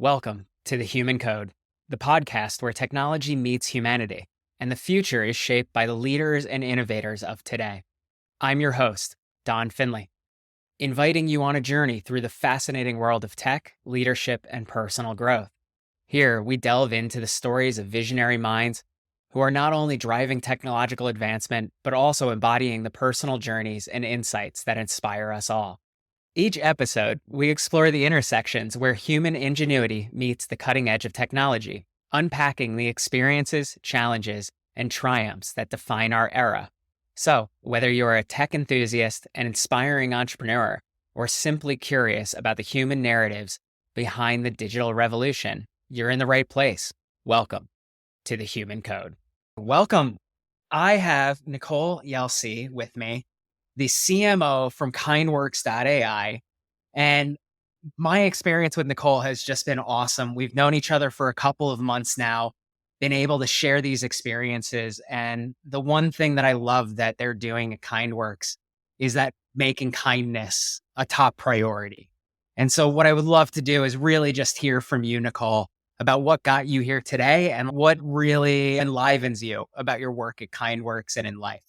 Welcome to The Human Code, the podcast where technology meets humanity, and the future is shaped by the leaders and innovators of today. I'm your host, Don Finley, inviting you on a journey through the fascinating world of tech, leadership, and personal growth. Here, we delve into the stories of visionary minds who are not only driving technological advancement, but also embodying the personal journeys and insights that inspire us all. Each episode, we explore the intersections where human ingenuity meets the cutting edge of technology, unpacking the experiences, challenges, and triumphs that define our era. So, whether you're a tech enthusiast, an inspiring entrepreneur, or simply curious about the human narratives behind the digital revolution, you're in the right place. Welcome to The Human Code. Welcome. I have Nicole Yelsey with me, the CMO from Kindworks.ai. And my experience with Nicole has just been awesome. We've known each other for a couple of months now, been able to share these experiences. And the one thing that I love that they're doing at Kindworks is that making kindness a top priority. And so what I would love to do is really just hear from you, Nicole, about what got you here today and what really enlivens you about your work at Kindworks and in life.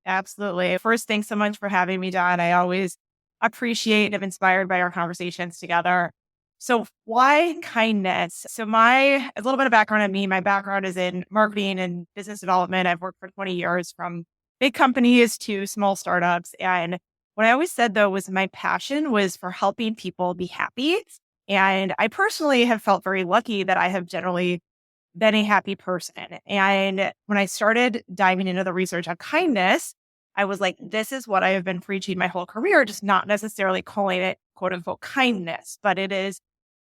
Absolutely. First, thanks so much for having me, Don. I always appreciate and am inspired by our conversations together. So why kindness? So a little bit of background on me. My background is in marketing and business development. I've worked for 20 years from big companies to small startups. And what I always said, though, was my passion was for helping people be happy. And I personally have felt very lucky that I have generally been a happy person. And when I started diving into the research on kindness, I was like, this is what I have been preaching my whole career, just not necessarily calling it quote unquote kindness, but it is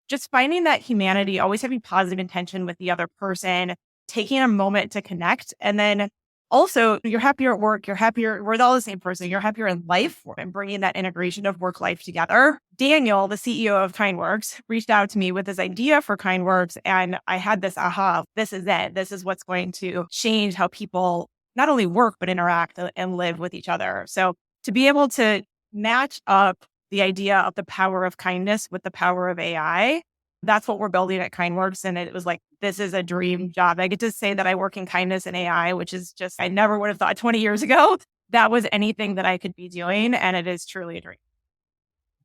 just finding that humanity, always having positive intention with the other person, taking a moment to connect. And then also you're happier at work, we're all the same person, you're happier in life, and bringing that integration of work life together. Daniel, the CEO of Kindworks, reached out to me with this idea for Kindworks. And I had this aha, this is it. This is what's going to change how people not only work, but interact and live with each other. So to be able to match up the idea of the power of kindness with the power of AI, that's what we're building at Kindworks. And it was like, this is a dream job. I get to say that I work in kindness and AI, which is just, I never would have thought 20 years ago that was anything that I could be doing. And it is truly a dream.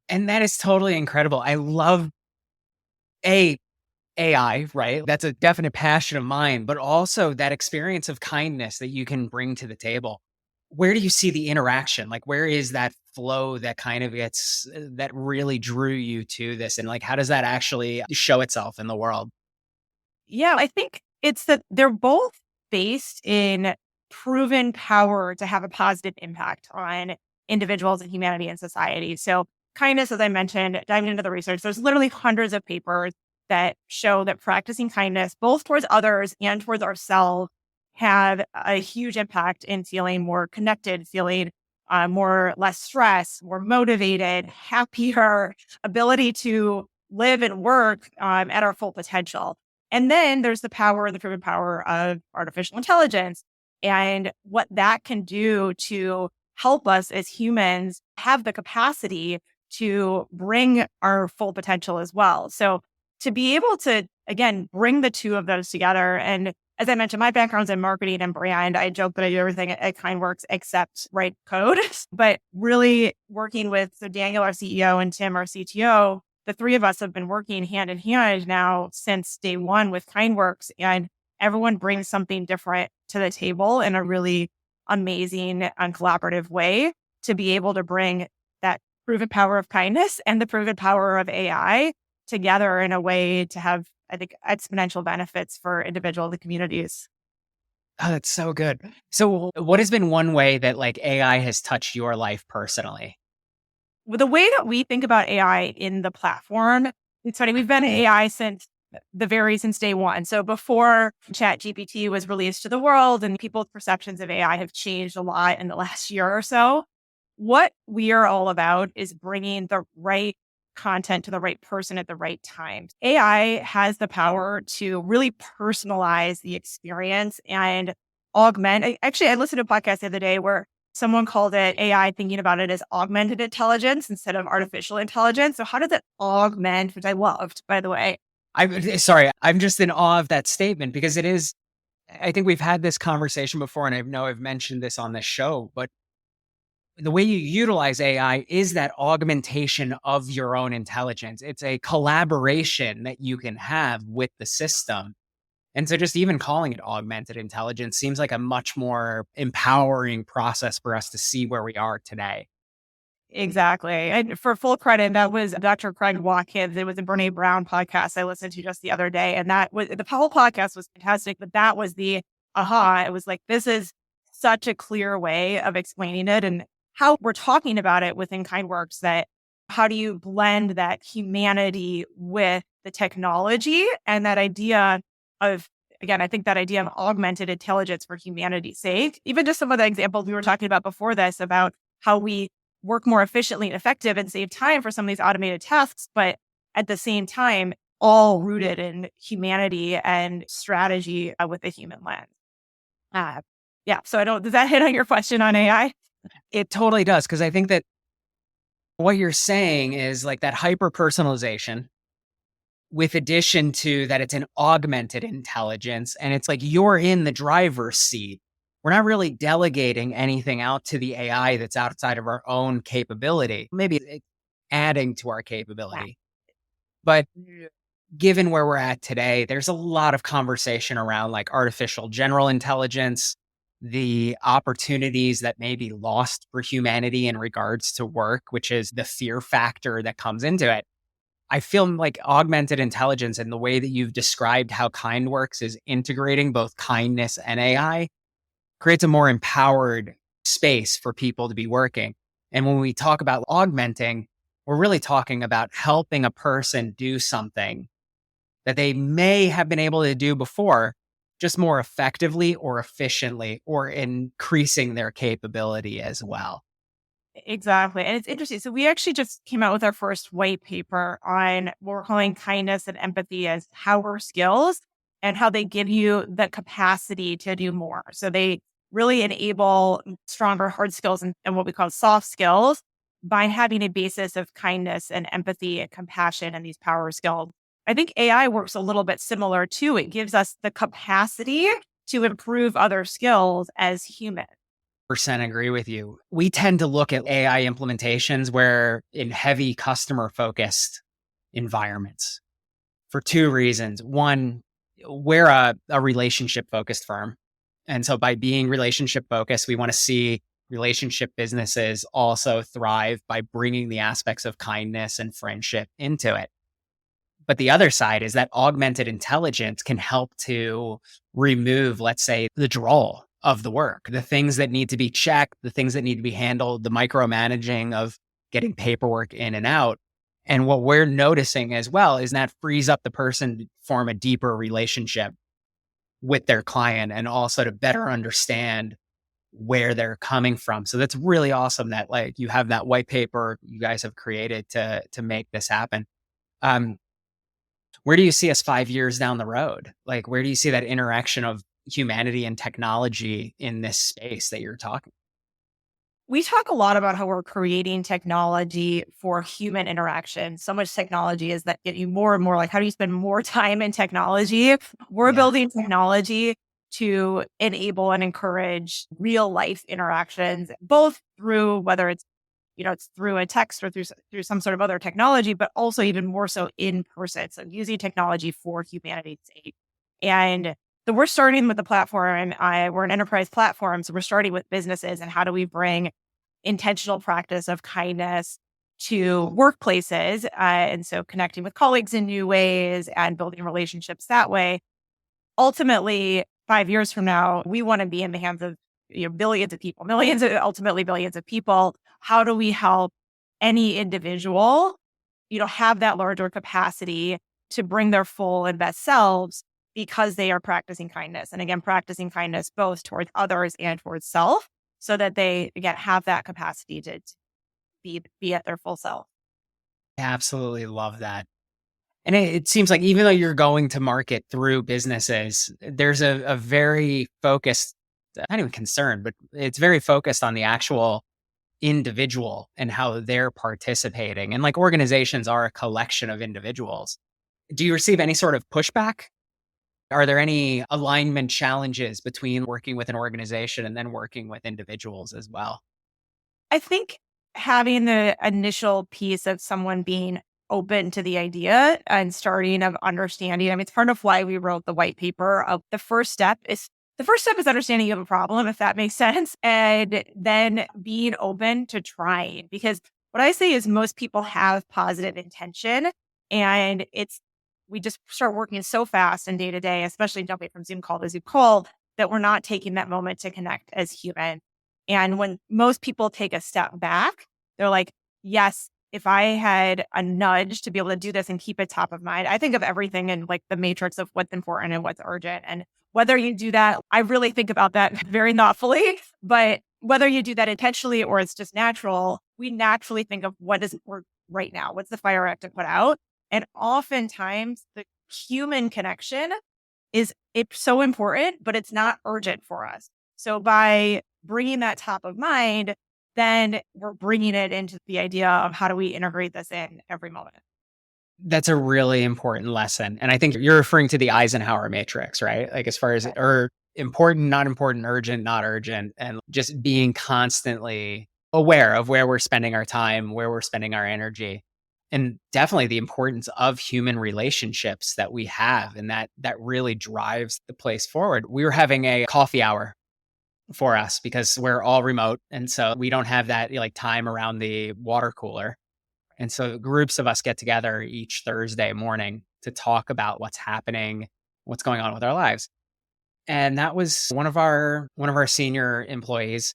And that is totally incredible. I love AI, right? That's a definite passion of mine, but also that experience of kindness that you can bring to the table. Where do you see the interaction? Like, where is that flow that kind of that really drew you to this? And like, how does that actually show itself in the world? Yeah, I think it's that they're both based in proven power to have a positive impact on individuals and humanity and society. So kindness, as I mentioned, diving into the research, there's literally hundreds of papers that show that practicing kindness, both towards others and towards ourselves, have a huge impact in feeling more connected, feeling less stress, more motivated, happier, ability to live and work at our full potential. And then there's the proven power of artificial intelligence and what that can do to help us as humans have the capacity to bring our full potential as well. So to be able to, again, bring the two of those together. And as I mentioned, my background's in marketing and brand. I joke that I do everything at Kindworks except write code, but really working with Daniel, our CEO, and Tim, our CTO, the three of us have been working hand in hand now since day one with Kindworks, and everyone brings something different to the table in a really amazing and collaborative way to be able to bring that proven power of kindness and the proven power of AI together in a way to have, I think, exponential benefits for individuals and communities. Oh, that's so good. So what has been one way that like AI has touched your life personally? The way that we think about AI in the platform, it's funny, we've been AI since day one. So before ChatGPT was released to the world and people's perceptions of AI have changed a lot in the last year or so, what we are all about is bringing the right content to the right person at the right time. AI has the power to really personalize the experience and augment. Actually, I listened to a podcast the other day where someone called it AI, thinking about it as augmented intelligence instead of artificial intelligence. So how does it augment, which I loved, by the way, I'm just in awe of that statement because it is, I think we've had this conversation before, and I know I've mentioned this on this show, but the way you utilize AI is that augmentation of your own intelligence. It's a collaboration that you can have with the system. And so just even calling it augmented intelligence seems like a much more empowering process for us to see where we are today. Exactly. And for full credit, that was Dr. Craig Watkins. It was a Brene Brown podcast I listened to just the other day. And that was the whole podcast was fantastic, but that was the aha. It was like, this is such a clear way of explaining it and how we're talking about it within Kindworks, that how do you blend that humanity with the technology and that idea of, again, I think that idea of augmented intelligence for humanity's sake, even just some of the examples we were talking about before this about how we work more efficiently and effective and save time for some of these automated tasks, but at the same time, all rooted in humanity and strategy with the human lens. Yeah. So does that hit on your question on AI? It totally does. Cause I think that what you're saying is like that hyper personalization with addition to that it's an augmented intelligence and it's like you're in the driver's seat. We're not really delegating anything out to the AI that's outside of our own capability. Maybe it's adding to our capability. But given where we're at today, there's a lot of conversation around like artificial general intelligence, the opportunities that may be lost for humanity in regards to work, which is the fear factor that comes into it. I feel like augmented intelligence and the way that you've described how Kindworks is integrating both kindness and AI creates a more empowered space for people to be working. And when we talk about augmenting, we're really talking about helping a person do something that they may have been able to do before, just more effectively or efficiently, or increasing their capability as well. Exactly. And it's interesting. So we actually just came out with our first white paper on what we're calling kindness and empathy as power skills and how they give you the capacity to do more. So they really enable stronger hard skills and what we call soft skills by having a basis of kindness and empathy and compassion and these power skills. I think AI works a little bit similar too. It gives us the capacity to improve other skills as humans. Percent agree with you. We tend to look at AI implementations where in heavy customer focused environments for two reasons. One, we're a relationship focused firm. And so by being relationship focused, we want to see relationship businesses also thrive by bringing the aspects of kindness and friendship into it. But the other side is that augmented intelligence can help to remove, let's say, the drawl of the work, the things that need to be checked, the things that need to be handled, the micromanaging of getting paperwork in and out. And what we're noticing as well is that frees up the person to form a deeper relationship with their client and also to better understand where they're coming from. So that's really awesome that like you have that white paper you guys have created to make this happen. Where do you see us 5 years down the road? Like, where do you see that interaction of humanity and technology in this space that you're talking? We talk a lot about how we're creating technology for human interaction. So much technology is that get you more and more like, how do you spend more time in technology? We're Yeah. building technology to enable and encourage real life interactions, both through whether it's through a text or through some sort of other technology, but also even more so in person. So using technology for humanity's sake. And so we're starting with the platform. We're an enterprise platform. So we're starting with businesses and how do we bring intentional practice of kindness to workplaces. And so connecting with colleagues in new ways and building relationships that way. Ultimately, 5 years from now, we want to be in the hands of billions of people, ultimately billions of people. How do we help any individual, have that larger capacity to bring their full and best selves because they are practicing kindness. And again, practicing kindness both towards others and towards self so that they, again, have that capacity to be at their full self. I absolutely love that. And it seems like even though you're going to market through businesses, there's a very focused, not even concern, but it's very focused on the actual individual and how they're participating. And like organizations are a collection of individuals. Do you receive any sort of pushback? Are there any alignment challenges between working with an organization and then working with individuals as well? I think having the initial piece of someone being open to the idea and starting of understanding. I mean, it's part of why we wrote the white paper of the first step is understanding you have a problem, if that makes sense. And then being open to trying. Because what I say is most people have positive intention and we just start working so fast and day to day, especially jumping from Zoom call to Zoom call, that we're not taking that moment to connect as human. And when most people take a step back, they're like, yes, if I had a nudge to be able to do this and keep it top of mind, I think of everything in like the matrix of what's important and what's urgent. And whether you do that, I really think about that very thoughtfully, but whether you do that intentionally or it's just natural, we naturally think of what does work right now? What's the fire I have to put out? And oftentimes the human connection it's so important, but it's not urgent for us. So by bringing that top of mind, then we're bringing it into the idea of how do we integrate this in every moment. That's a really important lesson. And I think you're referring to the Eisenhower matrix, right? Like as far as Right. or important, not important, urgent, not urgent, and just being constantly aware of where we're spending our time, where we're spending our energy. And definitely the importance of human relationships that we have and that really drives the place forward. We were having a coffee hour for us because we're all remote and so we don't have that like time around the water cooler. And so groups of us get together each Thursday morning to talk about what's happening, what's going on with our lives. And that was one of our senior employees.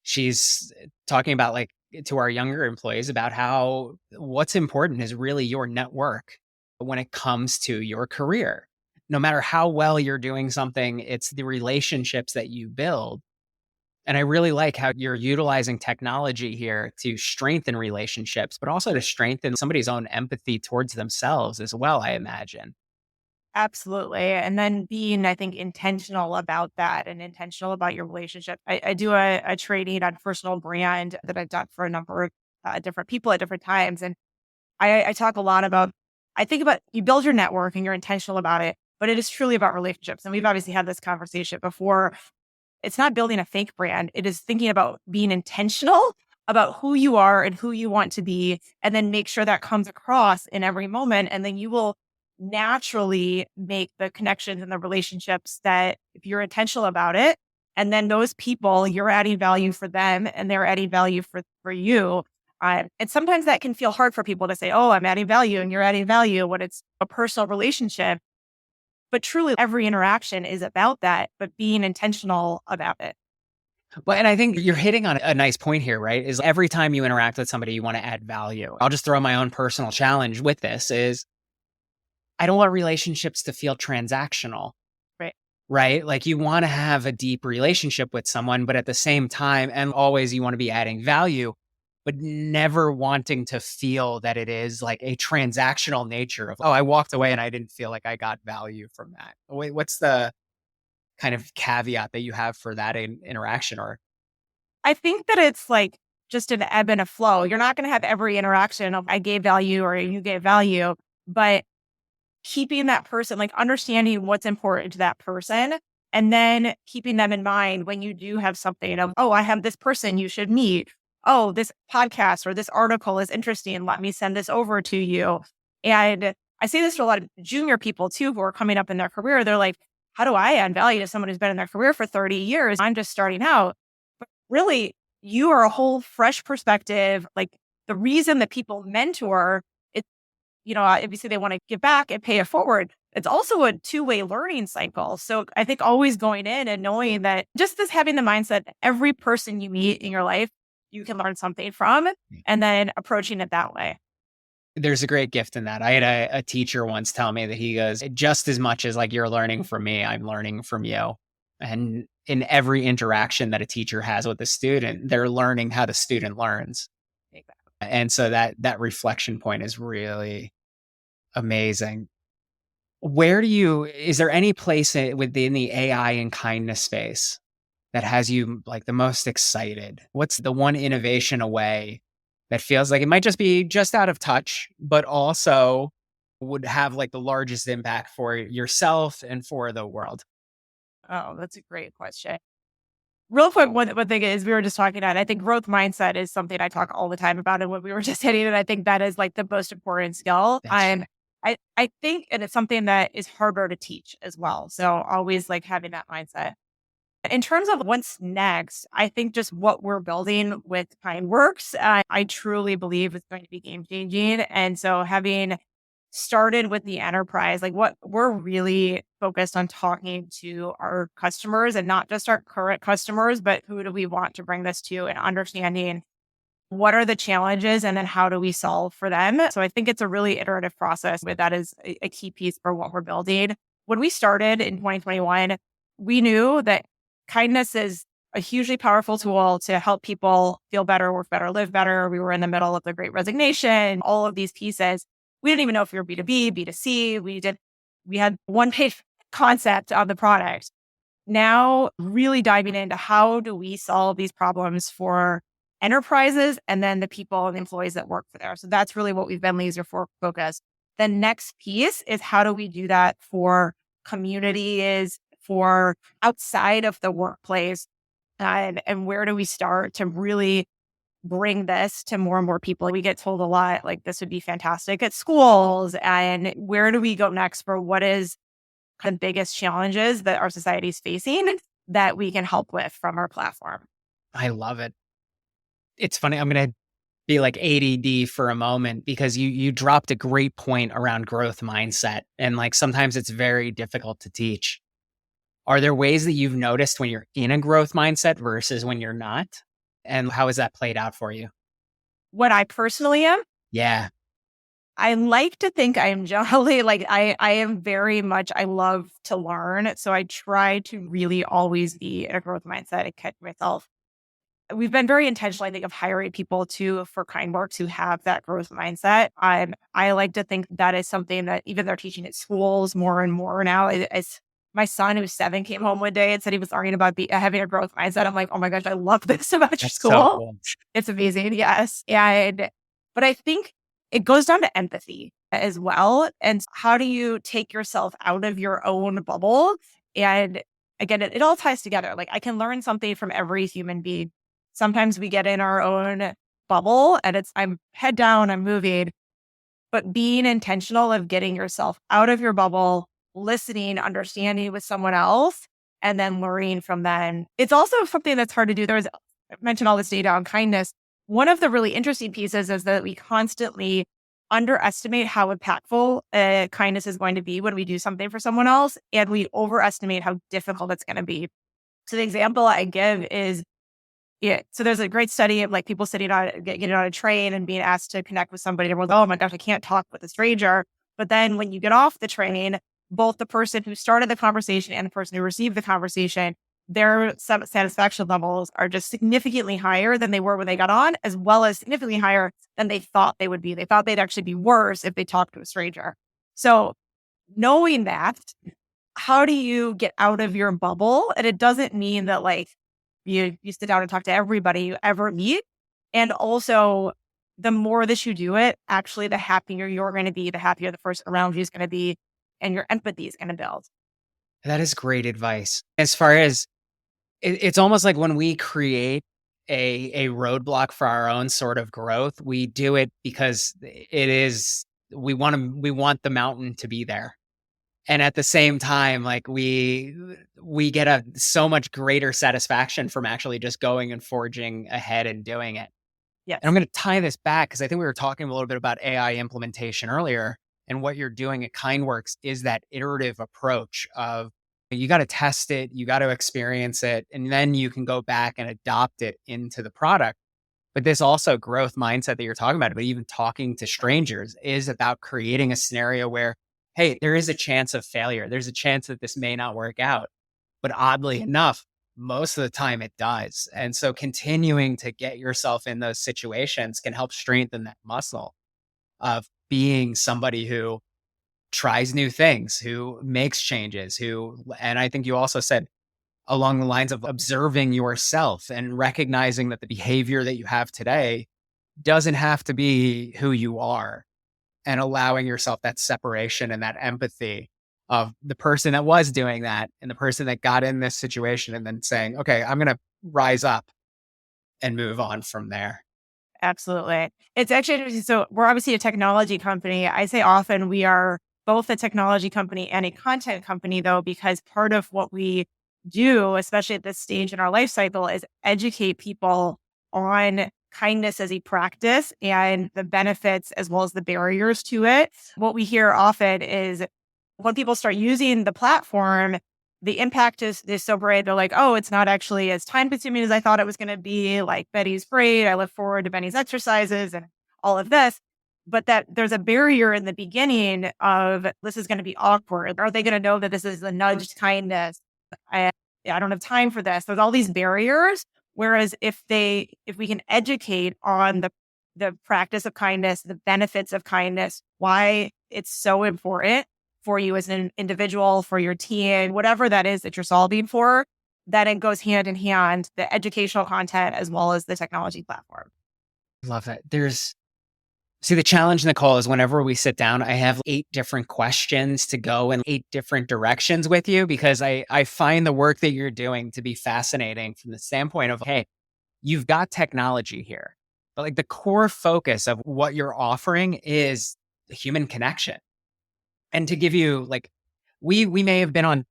She's talking about like to our younger employees about how what's important is really your network when it comes to your career. No matter how well you're doing something, it's the relationships that you build. And I really like how you're utilizing technology here to strengthen relationships, but also to strengthen somebody's own empathy towards themselves as well, I imagine. Absolutely. And then being, I think, intentional about that and intentional about your relationship. I do a training on personal brand that I've done for a number of different people at different times. And I talk a lot about, I think about you build your network and you're intentional about it, but it is truly about relationships. And we've obviously had this conversation before. It's not building a fake brand. It is thinking about being intentional about who you are and who you want to be, and then make sure that comes across in every moment. And then you will naturally make the connections and the relationships that if you're intentional about it, and then those people, you're adding value for them and they're adding value for you. And sometimes that can feel hard for people to say, oh, I'm adding value and you're adding value when it's a personal relationship. But truly, every interaction is about that, but being intentional about it. Well, and I think you're hitting on a nice point here, right? Is every time you interact with somebody, you want to add value. I'll just throw my own personal challenge with this is I don't want relationships to feel transactional, Right. right? Like you want to have a deep relationship with someone, but at the same time, and always you want to be adding value, but never wanting to feel that it is like a transactional nature of, oh, I walked away and I didn't feel like I got value from that. Wait, what's the kind of caveat that you have for that interaction or I think that it's like just an ebb and a flow. You're not going to have every interaction of I gave value or you gave value, but keeping that person, like understanding what's important to that person and then keeping them in mind when you do have something of, oh, I have this person you should meet. Oh, this podcast or this article is interesting. Let me send this over to you. And I say this to a lot of junior people too, who are coming up in their career. They're like, how do I add value to someone who's been in their career for 30 years? I'm just starting out. But really, you are a whole fresh perspective. Like the reason that people mentor, obviously they want to give back and pay it forward. It's also a two-way learning cycle. So I think always going in and knowing that just this having the mindset, every person you meet in your life, you can learn something from, and then approaching it that way. there's a great gift in that. I had a teacher once tell me that he goes, just as much as like you're learning from me, I'm learning from you. And in every interaction that a teacher has with a student, they're learning how the student learns. Exactly. And so that reflection point is really amazing. Is there any place within the AI and kindness space that has you like the most excited? What's the one innovation away that feels like it might just be just out of touch, but also would have like the largest impact for yourself and for the world? Oh, that's a great question. Real quick, one thing is we were just talking about, I think growth mindset is something I talk all the time about and what we were just hitting. And I think that is like the most important skill. That's I think, and it's something that is harder to teach as well. So always like having that mindset. In terms of what's next, I think just what we're building with Kindworks, I truly believe is going to be game changing. And so having started with the enterprise, like what we're really focused on talking to our customers and not just our current customers, but who do we want to bring this to and understanding what are the challenges and then how do we solve for them. So I think it's a really iterative process, but that is a key piece for what we're building. When we started in 2021, we knew that kindness is a hugely powerful tool to help people feel better, work better, live better. We were in the middle of the Great Resignation, all of these pieces. We didn't even know if we were B2B, B2C. We had one page concept of the product. Now really diving into how do we solve these problems for enterprises and then the people and the employees that work for there. So that's really what we've been laser focused. The next piece is how do we do that for communities, for outside of the workplace, and where do we start to really bring this to more and more people? We get told a lot, like this would be fantastic at schools. And where do we go next for what is the biggest challenges that our society is facing that we can help with from our platform? I love it. It's funny. I'm going to be like ADD for a moment because you dropped a great point around growth mindset. And like sometimes it's very difficult to teach. Are there ways that you've noticed when you're in a growth mindset versus when you're not? And how has that played out for you? What I personally am, Yeah. I like to think I am generally like, I am very much, I love to learn. So I try to really always be in a growth mindset and catch myself. We've been very intentional, I think, of hiring people too for Kindworks who have that growth mindset. I like to think that is something that even they're teaching at schools more and more now. It's my son, who's 7, came home one day and said he was learning about having a growth mindset. I'm like, oh my gosh, I love this about your That's so school. cool. It's amazing. Yes. But I think it goes down to empathy as well. And how do you take yourself out of your own bubble? And again, it all ties together. Like I can learn something from every human being. Sometimes we get in our own bubble and I'm head down, I'm moving, but being intentional of getting yourself out of your bubble, listening, understanding with someone else, and then learning from them. It's also something that's hard to do. I mentioned all this data on kindness. One of the really interesting pieces is that we constantly underestimate how impactful kindness is going to be when we do something for someone else, and we overestimate how difficult it's going to be. So the example I give is, yeah. So there's a great study of like people getting on a train and being asked to connect with somebody. Everyone's, oh my gosh, I can't talk with a stranger. But then when you get off the train, both the person who started the conversation and the person who received the conversation, their satisfaction levels are just significantly higher than they were when they got on, as well as significantly higher than they thought they would be. They thought they'd actually be worse if they talked to a stranger. So knowing that, how do you get out of your bubble? And it doesn't mean that like, you sit down and talk to everybody you ever meet. And also, the more that you do it, actually, the happier you're going to be, the happier the person around you is going to be, and your empathy is going to build. That is great advice. As far as it's almost like when we create a roadblock for our own sort of growth, we do it because we want the mountain to be there. And at the same time, like we get so much greater satisfaction from actually just going and forging ahead and doing it. Yes. And I'm going to tie this back because I think we were talking a little bit about AI implementation earlier. And what you're doing at Kindworks is that iterative approach of you got to test it, you got to experience it, and then you can go back and adopt it into the product. But this also growth mindset that you're talking about, but even talking to strangers is about creating a scenario where, hey, there is a chance of failure. There's a chance that this may not work out. But oddly enough, most of the time it does. And so continuing to get yourself in those situations can help strengthen that muscle of being somebody who tries new things, who makes changes, and I think you also said along the lines of observing yourself and recognizing that the behavior that you have today doesn't have to be who you are. and allowing yourself that separation and that empathy of the person that was doing that and the person that got in this situation, and then saying, okay, I'm going to rise up and move on from there. Absolutely. It's actually interesting. So we're obviously a technology company. I say often we are both a technology company and a content company, though, because part of what we do, especially at this stage in our life cycle, is educate people on kindness as a practice and the benefits as well as the barriers to it. What we hear often is when people start using the platform, the impact is so great. They're like, oh, it's not actually as time consuming as I thought it was going to be. Like, Betty's great. I look forward to Betty's exercises and all of this. But that there's a barrier in the beginning of this is going to be awkward. Are they going to know that this is a nudged kindness? I don't have time for this. There's all these barriers. Whereas if we can educate on the practice of kindness, the benefits of kindness, why it's so important for you as an individual, for your team, whatever that is that you're solving for, that it goes hand in hand, the educational content as well as the technology platform. Love it. See, the challenge, Nicole, is whenever we sit down, I have 8 different questions to go in 8 different directions with you, because I find the work that you're doing to be fascinating from the standpoint of, hey, you've got technology here, but like the core focus of what you're offering is the human connection. And to give you like, we may have been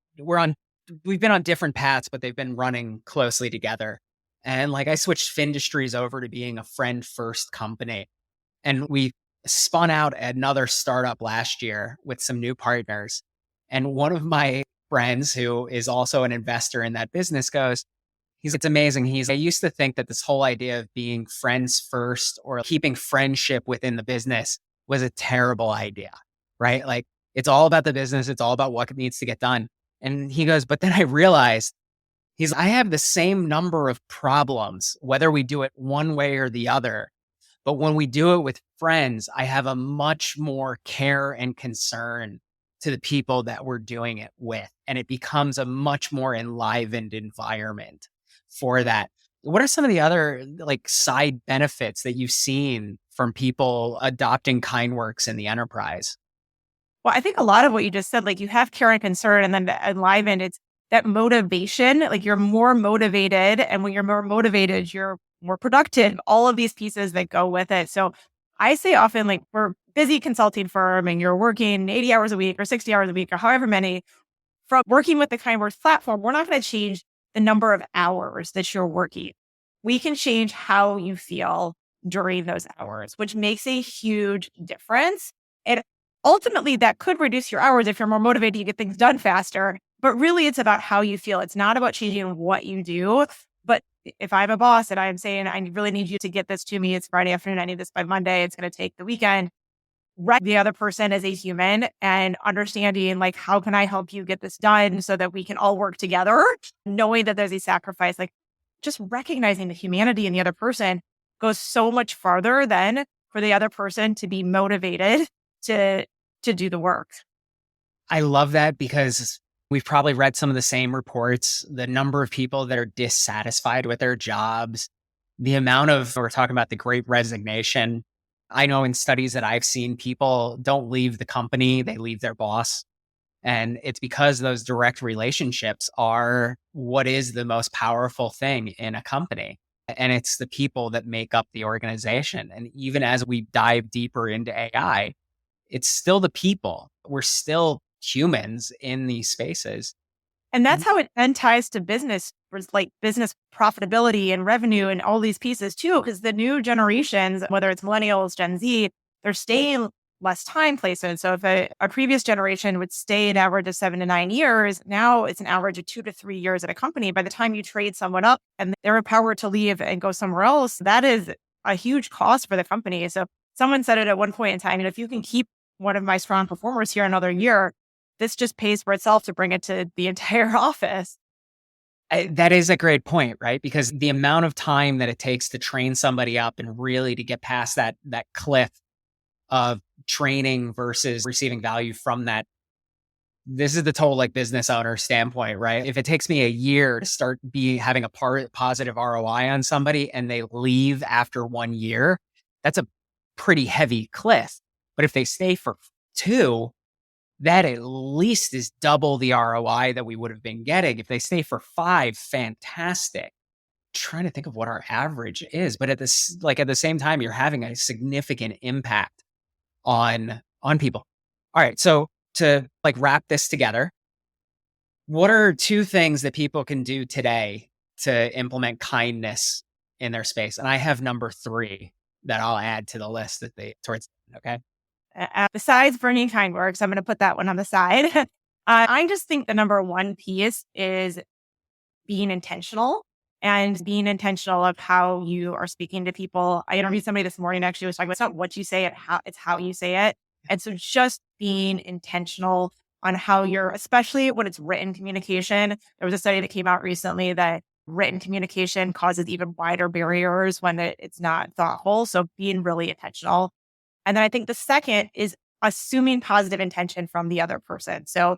we've been on different paths, but they've been running closely together. And like I switched Findustries over to being a friend first company. And we spun out another startup last year with some new partners. And one of my friends, who is also an investor in that business, it's amazing. I used to think that this whole idea of being friends first or keeping friendship within the business was a terrible idea, right? Like, it's all about the business. It's all about what needs to get done. And he goes, but then I realized, I have the same number of problems, whether we do it one way or the other. But when we do it with friends, I have a much more care and concern to the people that we're doing it with. And it becomes a much more enlivened environment for that. What are some of the other like side benefits that you've seen from people adopting Kindworks in the enterprise? Well, I think a lot of what you just said, like you have care and concern and then the enlivened, it's that motivation, like you're more motivated. And when you're more motivated, you're more productive, all of these pieces that go with it. So I say often, like we're busy consulting firm and you're working 80 hours a week or 60 hours a week or however many. From working with the Kindworks platform, we're not going to change the number of hours that you're working. We can change how you feel during those hours, which makes a huge difference. And ultimately, that could reduce your hours if you're more motivated to get things done faster. But really, it's about how you feel. It's not about changing what you do. But if I'm a boss and I'm saying, I really need you to get this to me, it's Friday afternoon, I need this by Monday, it's going to take the weekend. Right. The other person as a human and understanding, like, how can I help you get this done so that we can all work together, knowing that there's a sacrifice, like just recognizing the humanity in the other person goes so much farther than for the other person to be motivated to do the work. I love that, because we've probably read some of the same reports, the number of people that are dissatisfied with their jobs, the amount of, we're talking about the great resignation. I know in studies that I've seen, people don't leave the company, they leave their boss. And it's because those direct relationships are what is the most powerful thing in a company. And it's the people that make up the organization. And even as we dive deeper into AI, it's still the people. We're still humans in these spaces. And that's how it then ties to business, like business profitability and revenue and all these pieces too, because the new generations, whether it's millennials, Gen Z, they're staying less time places. So if a previous generation would stay an average of 7 to 9 years, now it's an average of 2 to 3 years at a company. By the time you trade someone up and they're empowered to leave and go somewhere else, that is a huge cost for the company. So someone said it at one point in time, if you can keep one of my strong performers here another year, this just pays for itself to bring it to the entire office. That is a great point, right? Because the amount of time that it takes to train somebody up and really to get past that cliff of training versus receiving value from that. This is the total like business owner standpoint, right? If it takes me a year to start having a positive ROI on somebody and they leave after 1 year, that's a pretty heavy cliff. But if they stay for 2, that at least is double the ROI that we would have been getting. If they stay for 5, fantastic. Trying to think of what our average is, but at the same time, you're having a significant impact on people. All right, so to like wrap this together, what are 2 things that people can do today to implement kindness in their space? And I have number 3 that I'll add to the list that they towards. Okay. Besides bringing Kindworks, I'm going to put that one on the side. I just think the number one piece is being intentional and being intentional of how you are speaking to people. I interviewed somebody this morning, actually was talking about it's not what you say, it's how you say it. And so just being intentional on how you're, especially when it's written communication. There was a study that came out recently that written communication causes even wider barriers when it's not thoughtful. So being really intentional. And then I think the second is assuming positive intention from the other person. So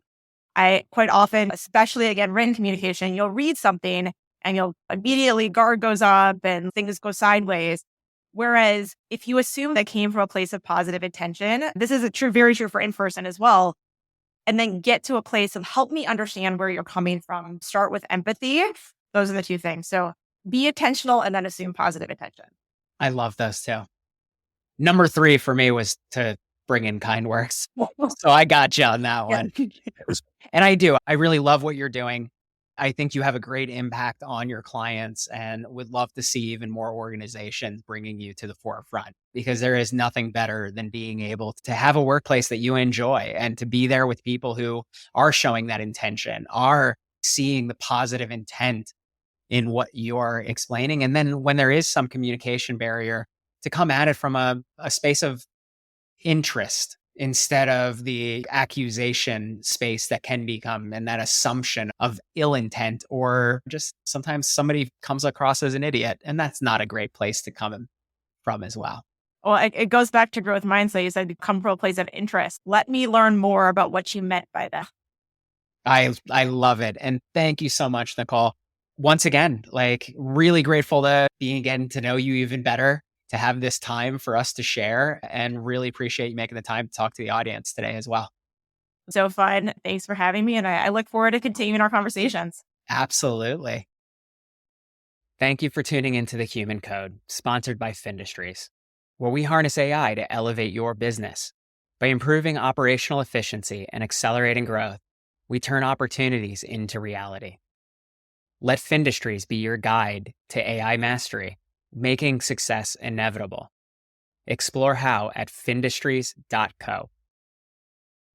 I quite often, especially again, written communication, you'll read something and you'll immediately guard goes up and things go sideways. Whereas if you assume that came from a place of positive intention, this is very true for in-person as well. And then get to a place of help me understand where you're coming from. Start with empathy. Those are the 2 things. So be intentional and then assume positive intention. I love those 2. Number 3 for me was to bring in Kindworks. So I got you on that one. And I really love what you're doing. I think you have a great impact on your clients and would love to see even more organizations bringing you to the forefront, because there is nothing better than being able to have a workplace that you enjoy and to be there with people who are showing that intention, are seeing the positive intent in what you're explaining. And then when there is some communication barrier, to come at it from a space of interest instead of the accusation space that can become, and that assumption of ill intent, or just sometimes somebody comes across as an idiot. And that's not a great place to come from as well. Well, it goes back to growth mindset. You said come from a place of interest. Let me learn more about what you meant by that. I love it. And thank you so much, Nicole. Once again, like really grateful to be getting to know you even better, to have this time for us to share, and really appreciate you making the time to talk to the audience today as well. So fun. Thanks for having me. And I look forward to continuing our conversations. Absolutely. Thank you for tuning into The Human Code, sponsored by Findustries, where we harness AI to elevate your business. By improving operational efficiency and accelerating growth, we turn opportunities into reality. Let Findustries be your guide to AI mastery, making success inevitable. Explore how at Findustries.co.